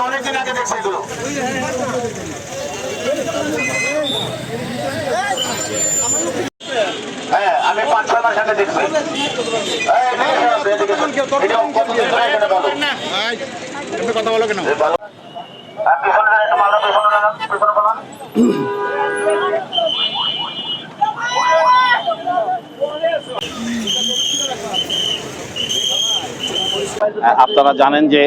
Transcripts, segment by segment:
অনেকদিন আগে দেখছি এগুলো। হ্যাঁ, আমি 5-6 মাস আগে দেখছি। কথা বলো কেন? আপনারা জানেন যে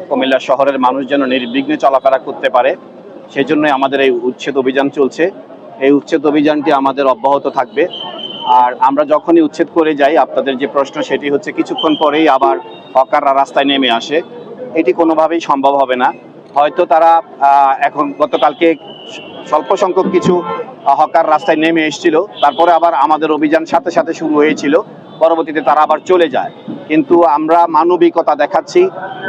কুমিল্লা শহরের মানুষ যেন নির্বিঘ্নে চলাফেরা করতে পারে, সেই জন্যই আমাদের এই উচ্ছেদ অভিযান চলছে। এই উচ্ছেদ অভিযানটি আমাদের অব্যাহত থাকবে। আর আমরা যখনই উচ্ছেদ করে যাই, আপনাদের যে প্রশ্ন সেটি হচ্ছে কিছুক্ষণ পরেই আবার হকাররা রাস্তায় নেমে আসে। এটি কোনোভাবেই সম্ভব হবে না। হয়তো তারা এখন গতকালকে স্বল্প সংখ্যক কিছু হকার রাস্তায় নেমে এসেছিল, তারপরে আবার আমাদের অভিযান সাথে সাথে শুরু হয়েছিল, পরবর্তীতে তারা আবার চলে যায়। কিন্তু আমরা মানবিকতা দেখাচ্ছি,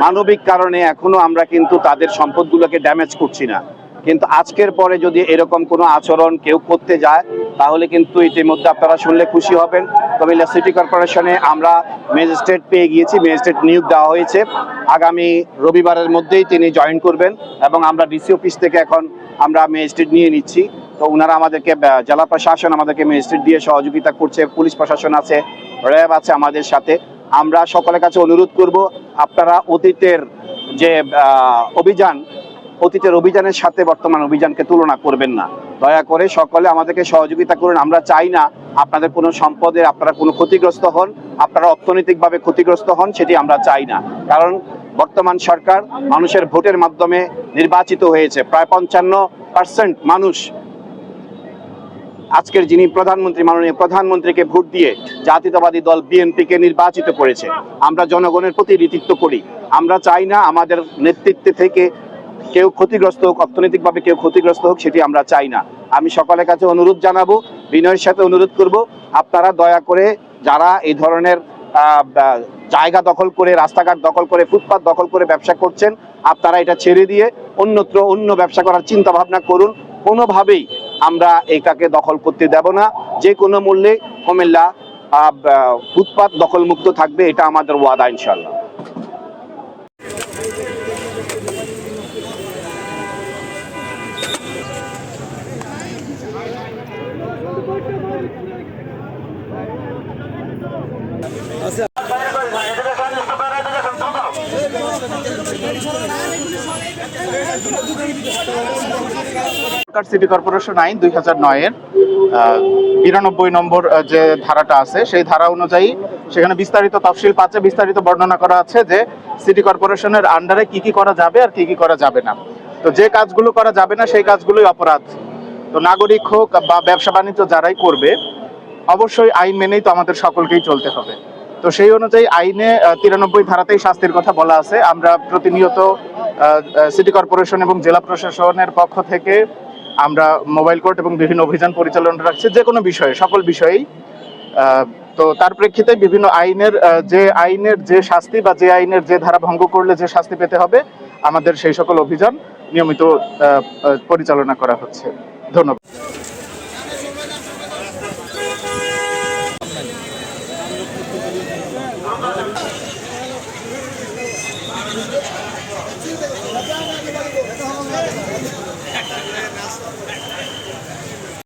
মানবিক কারণে এখনো আমরা কিন্তু তাদের সম্পদগুলোকে ড্যামেজ করছি না। কিন্তু আজকের পরে যদি এরকম কোনো আচরণ কেউ করতে যায়, তাহলে কিন্তু ইতিমধ্যে আপনারা শুনলে খুশি হবেন, কুমিল্লা সিটি কর্পোরেশনে আমরা ম্যাজিস্ট্রেট পেয়ে গিয়েছি, ম্যাজিস্ট্রেট নিয়োগ দেওয়া হয়েছে। আগামী রবিবারের মধ্যেই তিনি জয়েন করবেন এবং আমরা ডিসি অফিস থেকে এখন আমরা ম্যাজিস্ট্রেট নিয়ে নিচ্ছি। তো ওনারা আমাদেরকে, জেলা প্রশাসন আমাদেরকে ম্যাজিস্ট্রেট দিয়ে সহযোগিতা করছে, পুলিশ প্রশাসন আছে, র্যাব আছে আমাদের সাথে। আমরা সকলের কাছে অনুরোধ করব, আপনারা অতীতের যে অভিযানের সাথে বর্তমান অভিযানকে তুলনা করবেন না। দয়া করে সকলে আমাদেরকে সহযোগিতা করুন। আমরা চাই না আপনাদের কোনো সম্পদে আপনারা কোনো ক্ষতিগ্রস্ত হন, আপনারা অর্থনৈতিকভাবে ক্ষতিগ্রস্ত হন, সেটি আমরা চাই না। কারণ বর্তমান সরকার মানুষের ভোটের মাধ্যমে নির্বাচিত হয়েছে। প্রায় 55% মানুষ আজকের যিনি প্রধানমন্ত্রী, মাননীয় প্রধানমন্ত্রীকে ভোট দিয়ে জাতীয়তাবাদী দল বিএনপিকে নির্বাচিত করেছে। আমরা জনগণের প্রতি নেতৃত্ব করি। আমরা চাই না আমাদের নেতৃত্বে থেকে কেউ ক্ষতিগ্রস্ত হোক, অর্থনৈতিকভাবে কেউ ক্ষতিগ্রস্ত হোক, সেটি আমরা চাই না। আমি সকলের কাছে অনুরোধ জানাবো, বিনয়ের সাথে অনুরোধ করব, আপনারা দয়া করে যারা এই ধরনের জায়গা দখল করে, রাস্তাঘাট দখল করে, ফুটপাত দখল করে ব্যবসা করছেন, আপনারা এটা ছেড়ে দিয়ে অন্যত্র অন্য ব্যবসা করার চিন্তা ভাবনা করুন। কোনোভাবেই আমরা এটাকে দখল করতে দেব না। যে কোনো মূল্যে কুমিল্লা ফুটপাত দখলমুক্ত থাকবে, এটা আমাদের ওয়াদা ইনশাআল্লাহ। সিটি কর্পোরেশন আইন 2009-এর 92 নম্বর যে ধারাটা আছে, সেই ধারা অনুযায়ী সেখানে বিস্তারিত তফসিল 5-এ বিস্তারিত বর্ণনা করা আছে যে সিটি কর্পোরেশনের আন্ডারে কি কি করা যাবে আর কি কি করা যাবে না। তো যে কাজগুলো করা যাবে না সেই কাজগুলোই অপরাধ। তো নাগরিক হোক বা ব্যবসা বাণিজ্য যারাই করবে, অবশ্যই আইন মেনেই তো আমাদের সকলকেই চলতে হবে। তো সেই অনুযায়ী আইনে 93 ধারাতেই শাস্তির কথা বলা আছে। আমরা প্রতিনিয়ত সিটি কর্পোরেশন এবং জেলা প্রশাসনের পক্ষ থেকে আমরা মোবাইল কোর্ট এবং বিভিন্ন অভিযান পরিচালনা রাখছি, যে কোনো বিষয়ে, সকল বিষয়েই। তো তার প্রেক্ষিতে বিভিন্ন আইনের যে শাস্তি বা যে আইনের যে ধারা ভঙ্গ করলে যে শাস্তি পেতে হবে, আমাদের সেই সকল অভিযান নিয়মিত পরিচালনা করা হচ্ছে। ধন্যবাদ।